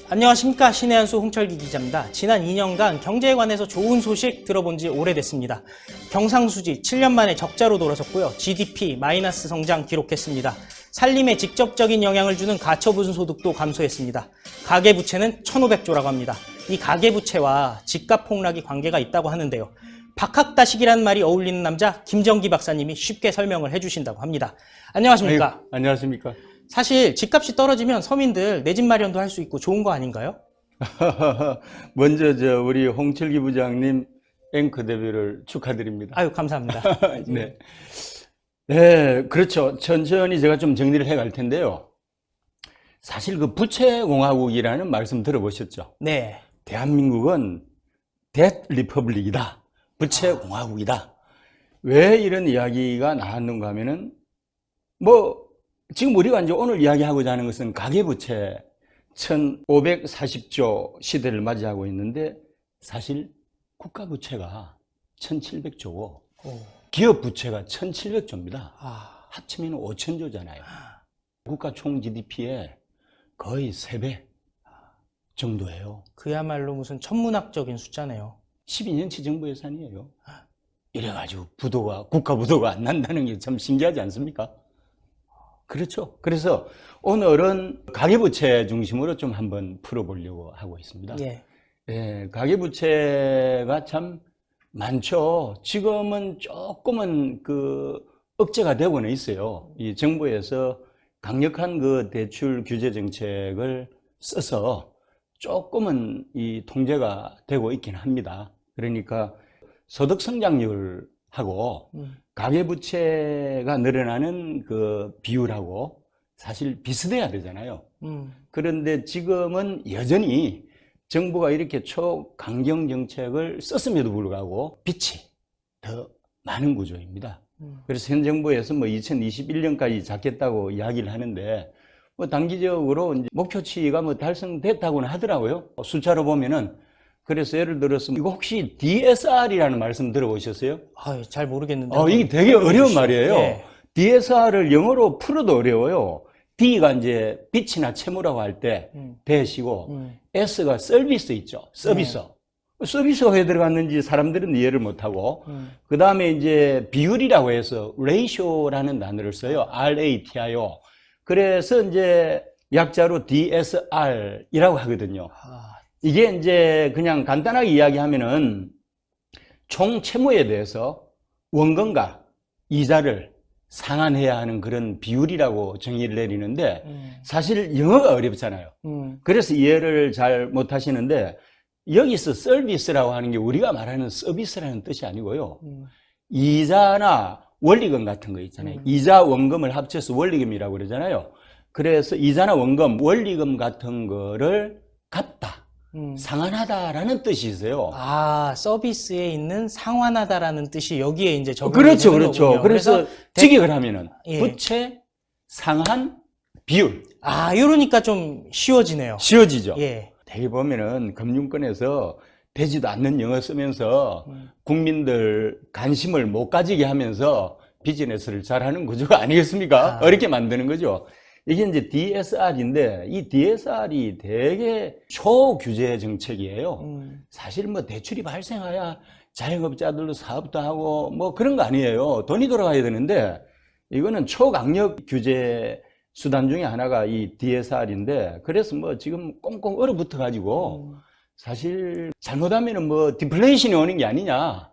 안녕하십니까. 신의 한수 홍철기 기자입니다. 지난 2년간 경제에 관해서 좋은 소식 들어본 지 오래됐습니다. 경상수지 7년 만에 적자로 돌아섰고요. GDP 마이너스 성장 기록했습니다. 살림에 직접적인 영향을 주는 가처분 소득도 감소했습니다. 가계부채는 1,500조라고 합니다. 이 가계부채와 집값 폭락이 관계가 있다고 하는데요. 박학다식이라는 말이 어울리는 남자 김정기 박사님이 쉽게 설명을 해주신다고 합니다. 안녕하십니까? 아이고, 안녕하십니까? 사실 집값이 떨어지면 서민들 내 집 마련도 할 수 있고 좋은 거 아닌가요? 먼저 우리 홍철기 부장님 앵커 데뷔를 축하드립니다. 아유, 감사합니다. 네. 네, 그렇죠. 천천히 제가 좀 정리를 해갈 텐데요. 사실 그 부채공화국이라는 말씀 들어보셨죠? 네. 대한민국은 뎃 리퍼블릭이다. 부채공화국이다. 왜 이런 이야기가 나왔는가 하면은 지금 우리가 이제 오늘 이야기하고자 하는 것은 가계부채 1,540조 시대를 맞이하고 있는데 사실 국가부채가 1,700조고 기업부채가 1,700조입니다. 합치면 5,000조잖아요. 국가 총 GDP의 거의 3배 정도예요. 그야말로 무슨 천문학적인 숫자네요. 12년치 정부 예산이에요. 이래가지고 국가 부도가 안 난다는 게 참 신기하지 않습니까? 그렇죠. 그래서 오늘은 가계부채 중심으로 좀 한번 풀어보려고 하고 있습니다. 예. 예, 가계부채가 참 많죠. 지금은 조금은 억제가 되고는 있어요. 이 정부에서 강력한 대출 규제 정책을 써서 조금은 이 통제가 되고 있긴 합니다. 그러니까 소득 성장률하고 가계부채가 늘어나는 비율하고 사실 비슷해야 되잖아요. 그런데 지금은 여전히 정부가 이렇게 초강경 정책을 썼음에도 불구하고 빚이 더 많은 구조입니다. 그래서 현 정부에서 2021년까지 잡겠다고 이야기를 하는데 단기적으로 이제 목표치가 달성됐다고는 하더라고요. 숫자로 보면은. 그래서 예를 들어서 이거 혹시 DSR이라는 말씀 들어보셨어요? 잘 모르겠는데. 이게 되게 어려운 말이에요. 예. DSR을 영어로 풀어도 어려워요. D가 이제 빚이나 채무라고 할 때 대시고 S가 서비스 있죠. 서비스. 서비스가 왜 들어갔는지 사람들은 이해를 못하고 그 다음에 이제 비율이라고 해서 ratio라는 단어를 써요. RATIO. 그래서 이제 약자로 DSR이라고 하거든요. 이게 이제 그냥 간단하게 이야기하면은 총 채무에 대해서 원금과 이자를 상환해야 하는 그런 비율이라고 정의를 내리는데 사실 영어가 어렵잖아요. 그래서 이해를 잘 못하시는데 여기서 서비스라고 하는 게 우리가 말하는 서비스라는 뜻이 아니고요. 이자나 원리금 같은 거 있잖아요. 이자 원금을 합쳐서 원리금이라고 그러잖아요. 그래서 이자나 원금, 원리금 같은 거를 갚다. 상환하다라는 뜻이 있어요. 서비스에 있는 상환하다라는 뜻이 여기에 이제 적용이 그렇죠, 되는 그렇죠. 거군요. 그래서 직역을 하면은 예. 부채 상환 비율. 이러니까 좀 쉬워지네요. 쉬워지죠. 예. 대개 보면은 금융권에서 되지도 않는 영어 쓰면서 국민들 관심을 못 가지게 하면서 비즈니스를 잘하는 구조가 아니겠습니까? 어렵게 만드는 거죠. 이게 이제 DSR인데 이 DSR이 되게 초규제 정책이에요. 사실 대출이 발생해야 자영업자들도 사업도 하고 그런 거 아니에요. 돈이 돌아가야 되는데 이거는 초강력 규제 수단 중에 하나가 이 DSR인데 그래서 지금 꽁꽁 얼어붙어 가지고 사실 잘못하면은 디플레이션이 오는 게 아니냐.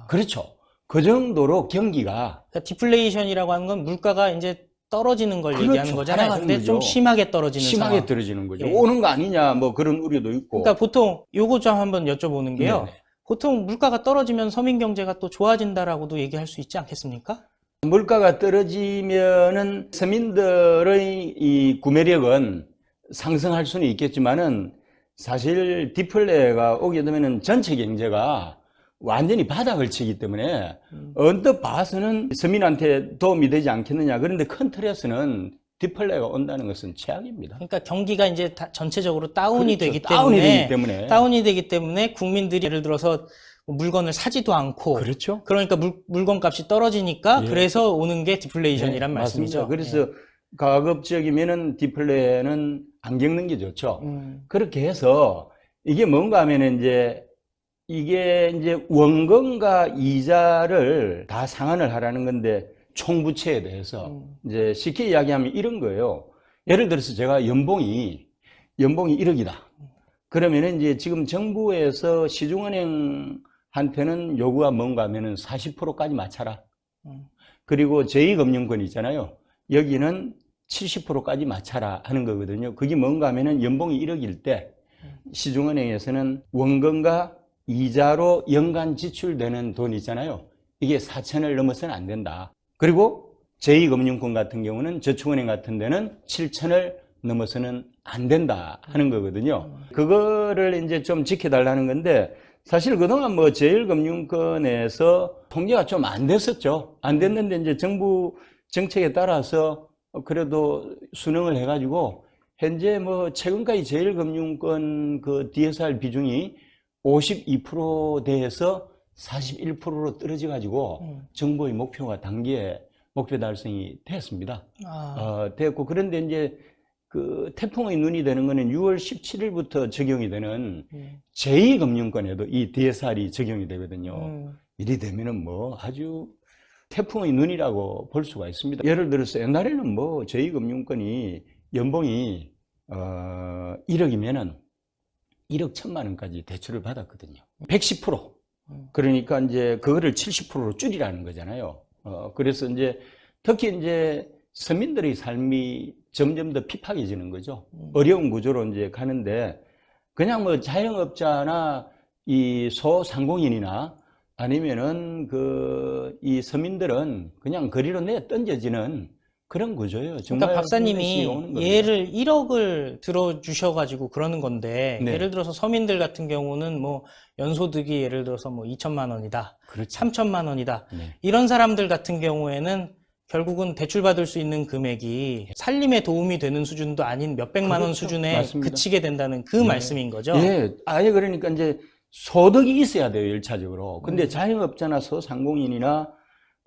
그렇죠. 그 정도로 경기가 그러니까 디플레이션이라고 하는 건 물가가 이제 떨어지는 걸 그렇죠. 얘기하는 거잖아요. 근데 거죠. 좀 심하게 떨어지는 심하게 상황. 떨어지는 거죠. 예. 오는 거 아니냐 그런 우려도 있고. 그러니까 보통 요거 좀 한번 여쭤보는 게요. 네네. 보통 물가가 떨어지면 서민 경제가 또 좋아진다라고도 얘기할 수 있지 않겠습니까? 물가가 떨어지면은 서민들의 이 구매력은 상승할 수는 있겠지만은 사실 디플레가 오게 되면은 전체 경제가 완전히 바닥을 치기 때문에 언뜻 봐서는 서민한테 도움이 되지 않겠느냐. 그런데 큰 틀에서는 디플레가 온다는 것은 최악입니다. 그러니까 경기가 이제 전체적으로 다운이 그렇죠. 되기 다운이 되기 때문에 국민들이 예를 들어서 물건을 사지도 않고 그렇죠. 그러니까 물건 값이 떨어지니까 예. 그래서 오는 게 디플레이션이란 네, 말씀이죠. 맞습니다. 그래서 가급적이면은 디플레는 안 겪는 게 좋죠. 그렇게 해서 이게 뭔가 하면은 이게 이제 원금과 이자를 다 상환을 하라는 건데 총부채에 대해서 이제 쉽게 이야기하면 이런 거예요. 예를 들어서 제가 연봉이 1억이다. 그러면은 이제 지금 정부에서 시중은행한테는 요구가 뭔가 하면은 40%까지 맞춰라. 그리고 제2금융권 있잖아요. 여기는 70%까지 맞춰라 하는 거거든요. 그게 뭔가 하면은 연봉이 1억일 때 시중은행에서는 원금과 이자로 연간 지출되는 돈 있잖아요. 이게 4천을 넘어서는 안 된다. 그리고 제2금융권 같은 경우는 저축은행 같은 데는 7천을 넘어서는 안 된다 하는 거거든요. 그거를 이제 좀 지켜달라는 건데 사실 그동안 뭐 제1금융권에서 통제가 좀 안 됐었죠. 안 됐는데 이제 정부 정책에 따라서 그래도 순응을 해가지고 현재 뭐 최근까지 제1금융권 그 DSR 비중이 52%대에서 41%로 떨어져 가지고 정부의 목표가 단기에 목표 달성이 됐습니다. 됐고 그런데 이제 그 태풍의 눈이 되는 거는 6월 17일부터 적용이 되는 제2금융권에도 이 DSR이 적용이 되거든요. 이리 되면은 뭐 아주 태풍의 눈이라고 볼 수가 있습니다. 예를 들어서 옛날에는 뭐 제2금융권이 연봉이 1억이면은 1억 1천만 원까지 대출을 받았거든요. 110%. 그러니까 이제 그거를 70%로 줄이라는 거잖아요. 그래서 이제 특히 이제 서민들의 삶이 점점 더 핍박해지는 거죠. 어려운 구조로 이제 가는데 그냥 뭐 자영업자나 이 소상공인이나 아니면은 이 서민들은 그냥 거리로 내 던져지는 그런 구조예요. 정말 그러니까 박사님이 예를 1억을 들어주셔가지고 그러는 건데 네. 예를 들어서 서민들 같은 경우는 뭐 연소득이 예를 들어서 뭐 2천만 원이다, 그렇죠. 3천만 원이다. 네. 이런 사람들 같은 경우에는 결국은 대출받을 수 있는 금액이 살림에 도움이 되는 수준도 아닌 몇백만 원 그렇죠. 수준에 맞습니다. 그치게 된다는 그 네. 말씀인 거죠? 예, 아예 그러니까 이제 소득이 있어야 돼요, 1차적으로. 근데 자영업자나 소상공인이나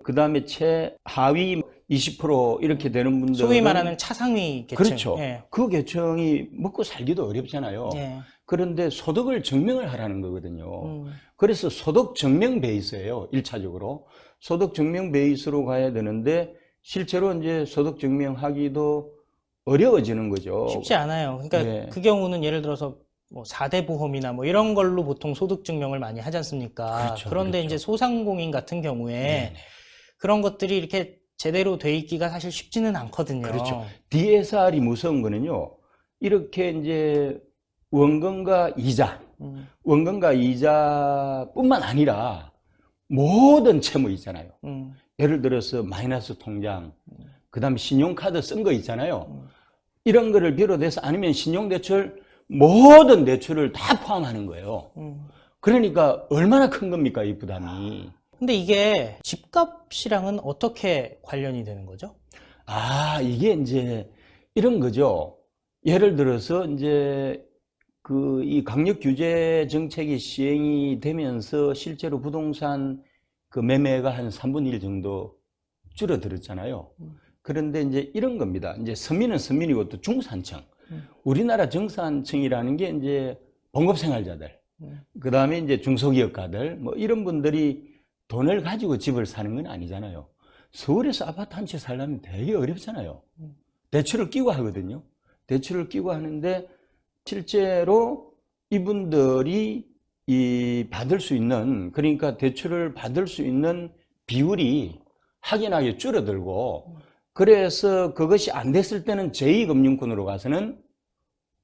그 다음에 최하위 20% 이렇게 되는 분들은 소위 말하는 차상위 계층. 그렇죠. 예. 그 계층이 먹고 살기도 어렵잖아요. 예. 그런데 소득을 증명을 하라는 거거든요. 그래서 소득 증명 베이스예요, 1차적으로. 소득 증명 베이스로 가야 되는데 실제로 이제 소득 증명하기도 어려워지는 거죠. 쉽지 않아요. 그러니까 네. 그 경우는 예를 들어서 뭐 4대 보험이나 뭐 이런 걸로 보통 소득 증명을 많이 하지 않습니까? 그렇죠, 그런데 그렇죠. 이제 소상공인 같은 경우에 네네. 그런 것들이 이렇게 제대로 돼 있기가 사실 쉽지는 않거든요. 그렇죠. DSR이 무서운 거는요, 이렇게 이제 원금과 이자뿐만 아니라 모든 채무 있잖아요. 예를 들어서 마이너스 통장, 그 다음에 신용카드 쓴 거 있잖아요. 이런 거를 비롯해서 아니면 신용대출, 모든 대출을 다 포함하는 거예요. 그러니까 얼마나 큰 겁니까, 이 부담이. 근데 이게 집값이랑은 어떻게 관련이 되는 거죠? 이게 이제 이런 거죠. 예를 들어서 이제 이 강력 규제 정책이 시행이 되면서 실제로 부동산 그 매매가 한 3분의 1 정도 줄어들었잖아요. 그런데 이제 이런 겁니다. 이제 서민은 서민이고 또 중산층. 우리나라 중산층이라는 게 이제 봉급생활자들, 그 다음에 이제 중소기업가들, 뭐 이런 분들이 돈을 가지고 집을 사는 건 아니잖아요. 서울에서 아파트 한 채 살려면 되게 어렵잖아요. 대출을 끼고 하거든요. 대출을 끼고 하는데 실제로 이분들이 받을 수 있는, 그러니까 대출을 받을 수 있는 비율이 확연하게 줄어들고, 그래서 그것이 안 됐을 때는 제2금융권으로 가서는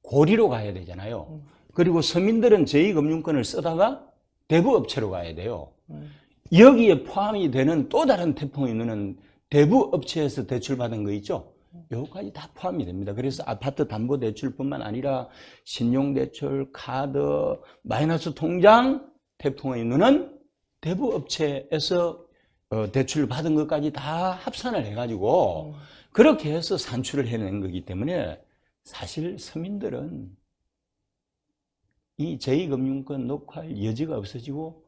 고리로 가야 되잖아요. 그리고 서민들은 제2금융권을 쓰다가 대부업체로 가야 돼요. 여기에 포함이 되는 또 다른 태풍이 있는 대부업체에서 대출받은 거 있죠? 요거까지 다 포함이 됩니다. 그래서 아파트 담보대출뿐만 아니라 신용대출, 카드, 마이너스 통장, 태풍의 눈은 대부업체에서 대출을 받은 것까지 다 합산을 해가지고 그렇게 해서 산출을 해낸 거기 때문에 사실 서민들은 이 제2금융권 녹화할 여지가 없어지고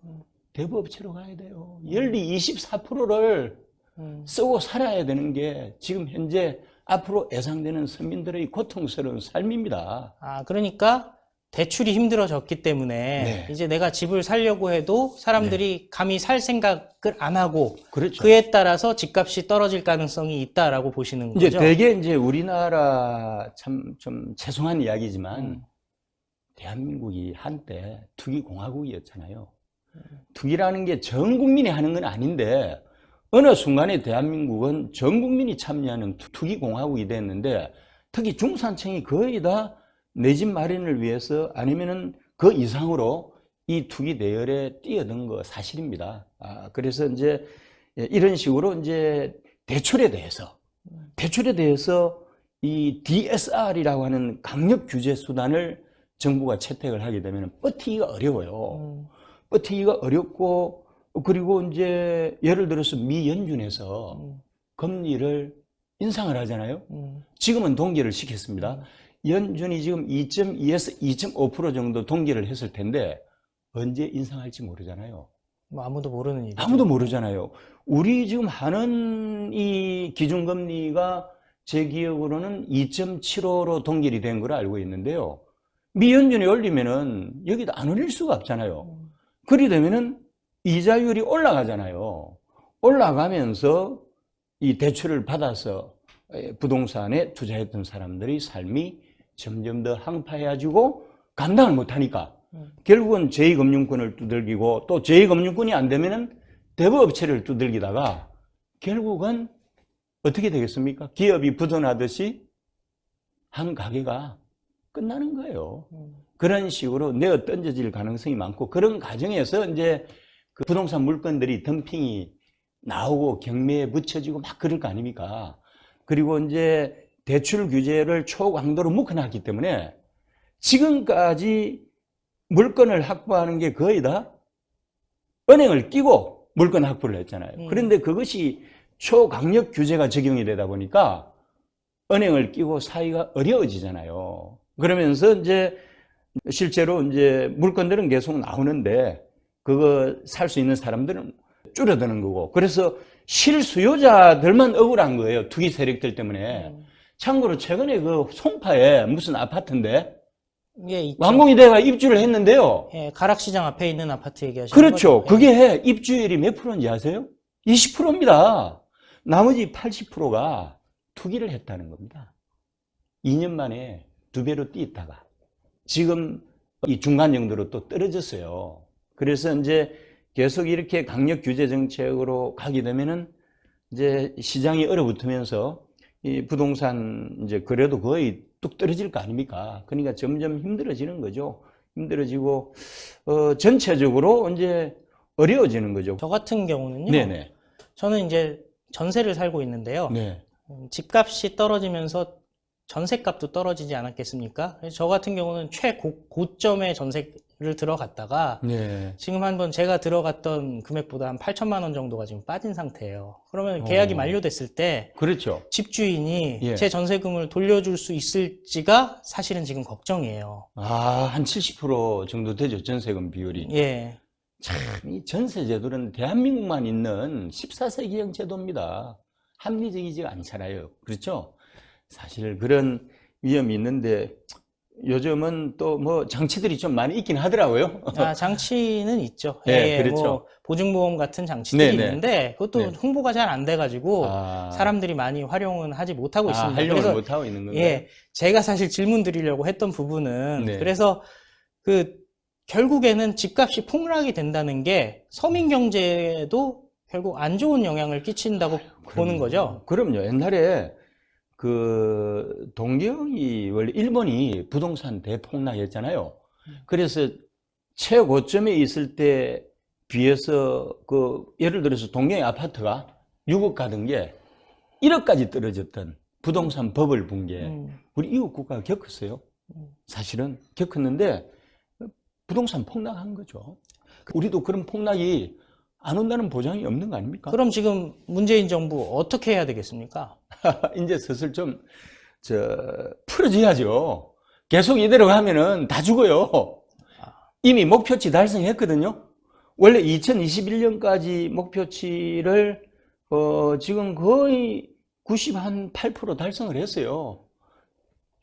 대부업체로 가야 돼요. 연리 24%를 쓰고 살아야 되는 게 지금 현재 앞으로 예상되는 서민들의 고통스러운 삶입니다. 아, 그러니까 대출이 힘들어졌기 때문에 네. 이제 내가 집을 사려고 해도 사람들이 감히 살 생각을 안 하고 그렇죠. 그에 따라서 집값이 떨어질 가능성이 있다라고 보시는 이제 거죠. 되게 이제 우리나라 참 좀 죄송한 이야기지만 대한민국이 한때 투기 공화국이었잖아요. 투기라는 게 전 국민이 하는 건 아닌데 어느 순간에 대한민국은 전 국민이 참여하는 투기 공화국이 됐는데 특히 중산층이 거의 다 내 집 마련을 위해서 아니면은 그 이상으로 이 투기 대열에 뛰어든 거 사실입니다. 그래서 이제 이런 식으로 이제 대출에 대해서 이 DSR이라고 하는 강력 규제 수단을 정부가 채택을 하게 되면 버티기가 어려워요. 버티기가 어렵고, 그리고 이제 예를 들어서 미 연준에서 금리를 인상을 하잖아요. 지금은 동결을 시켰습니다. 연준이 지금 2.2에서 2.5% 정도 동결을 했을 텐데 언제 인상할지 모르잖아요. 뭐 아무도 모르는 일이죠. 아무도 모르잖아요. 우리 지금 하는 이 기준금리가 제 기억으로는 2.75로 동결이 된 걸로 알고 있는데요. 미 연준이 올리면은 여기도 안 올릴 수가 없잖아요. 그리 되면은 이자율이 올라가잖아요. 올라가면서 이 대출을 받아서 부동산에 투자했던 사람들의 삶이 점점 더 항파해지고 감당을 못하니까 결국은 제2금융권을 두들기고 또 제2금융권이 안 되면은 대부업체를 두들기다가 결국은 어떻게 되겠습니까? 기업이 부도나듯이 한 가게가 끝나는 거예요. 그런 식으로 내어 던져질 가능성이 많고 그런 과정에서 이제 그 부동산 물건들이 덤핑이 나오고 경매에 붙여지고 막 그럴 거 아닙니까? 그리고 이제 대출 규제를 초강도로 묶어놨기 때문에 지금까지 물건을 확보하는 게 거의 다 은행을 끼고 물건 확보를 했잖아요. 그런데 그것이 초강력 규제가 적용이 되다 보니까 은행을 끼고 사기가 어려워지잖아요. 그러면서 이제 실제로 이제 물건들은 계속 나오는데 그거 살 수 있는 사람들은 줄어드는 거고 그래서 실수요자들만 억울한 거예요. 투기 세력들 때문에. 참고로 최근에 그 송파에 무슨 아파트인데 예, 있죠. 완공이 돼가 입주를 했는데요. 예, 가락시장 앞에 있는 아파트 얘기하시는 그렇죠. 거죠? 그게 입주율이 몇 프로인지 아세요? 20%입니다. 나머지 80%가 투기를 했다는 겁니다. 2년 만에 2배로 뛰었다가 지금 이 중간 정도로 또 떨어졌어요. 그래서 이제 계속 이렇게 강력 규제 정책으로 가게 되면은 이제 시장이 얼어붙으면서 이 부동산 이제 거래도 거의 뚝 떨어질 거 아닙니까? 그러니까 점점 힘들어지는 거죠. 힘들어지고 전체적으로 이제 어려워지는 거죠. 저 같은 경우는요. 네네. 저는 이제 전세를 살고 있는데요. 네. 집값이 떨어지면서 전세값도 떨어지지 않았겠습니까? 그래서 저 같은 경우는 최고점의 전세를 들어갔다가 네. 지금 한번 제가 들어갔던 금액보다 한 8천만 원 정도가 지금 빠진 상태예요. 그러면 계약이 만료됐을 때 그렇죠. 집주인이 예. 제 전세금을 돌려줄 수 있을지가 사실은 지금 걱정이에요. 한 70% 정도 되죠. 전세금 비율이. 예. 참, 이 전세 제도는 대한민국만 있는 14세기형 제도입니다. 합리적이지가 않잖아요. 그렇죠? 사실 그런 위험이 있는데 요즘은 또 뭐 장치들이 좀 많이 있긴 하더라고요. 장치는 있죠. 네, 예, 그렇죠. 뭐 보증보험 같은 장치들이 네네. 있는데 그것도 네. 홍보가 잘 안 돼가지고 아. 사람들이 많이 활용은 하지 못하고 있습니다. 활용을 그래서 못하고 있는 건가요? 예, 제가 사실 질문 드리려고 했던 부분은 네. 그래서 그 결국에는 집값이 폭락이 된다는 게 서민 경제에도 결국 안 좋은 영향을 끼친다고 보는 거죠. 그럼요. 옛날에 그 동경이 원래 일본이 부동산 대폭락이었잖아요. 그래서 최고점에 있을 때 비해서 그 예를 들어서 동경의 아파트가 6억 가던 게 1억까지 떨어졌던 부동산 버블 붕괴 우리 이웃 국가가 겪었어요. 사실은 겪었는데 부동산 폭락한 거죠. 우리도 그런 폭락이 안 온다는 보장이 없는 거 아닙니까? 그럼 지금 문재인 정부 어떻게 해야 되겠습니까? 이제 슬슬 좀 풀어줘야죠. 계속 이대로 가면은 다 죽어요. 이미 목표치 달성했거든요. 원래 2021년까지 목표치를 지금 거의 98% 달성을 했어요.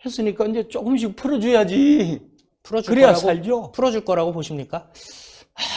했으니까 이제 조금씩 풀어줘야지. 풀어줄 그래야 거라고, 살죠. 풀어줄 거라고 보십니까?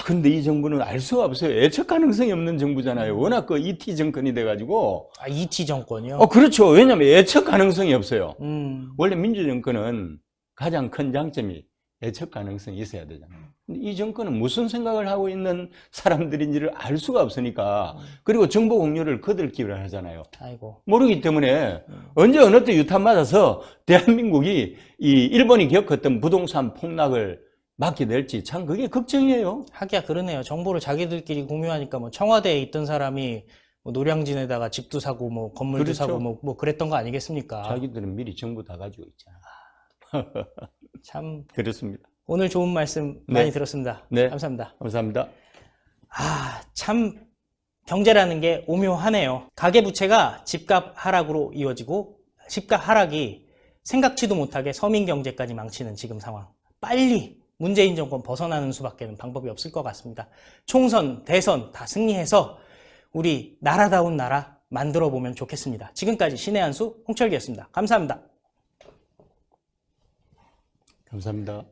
근데 이 정부는 알 수가 없어요. 예측 가능성이 없는 정부잖아요. 워낙 그 ET 정권이 돼가지고. 아, ET 정권이요? 그렇죠. 왜냐면 예측 가능성이 없어요. 음. 원래 민주정권은 가장 큰 장점이 예측 가능성이 있어야 되잖아요. 근데 이 정권은 무슨 생각을 하고 있는 사람들인지를 알 수가 없으니까, 그리고 정보 공유를 거들기를 하잖아요. 아이고. 모르기 때문에 언제 어느 때 유탄 맞아서 대한민국이 이 일본이 겪었던 부동산 폭락을 맞게 될지 참 그게 걱정이에요. 하기야 그러네요. 정보를 자기들끼리 공유하니까 뭐 청와대에 있던 사람이 뭐 노량진에다가 집도 사고 뭐 건물도 그렇죠. 사고 뭐 그랬던 거 아니겠습니까? 자기들은 미리 정보 다 가지고 있잖아. 참 그렇습니다. 오늘 좋은 말씀 네. 많이 들었습니다. 네. 감사합니다. 감사합니다. 참 경제라는 게 오묘하네요. 가계부채가 집값 하락으로 이어지고 집값 하락이 생각지도 못하게 서민 경제까지 망치는 지금 상황. 빨리 문재인 정권 벗어나는 수밖에 방법이 없을 것 같습니다. 총선, 대선 다 승리해서 우리 나라다운 나라 만들어 보면 좋겠습니다. 지금까지 신의 한수 홍철기였습니다. 감사합니다. 감사합니다.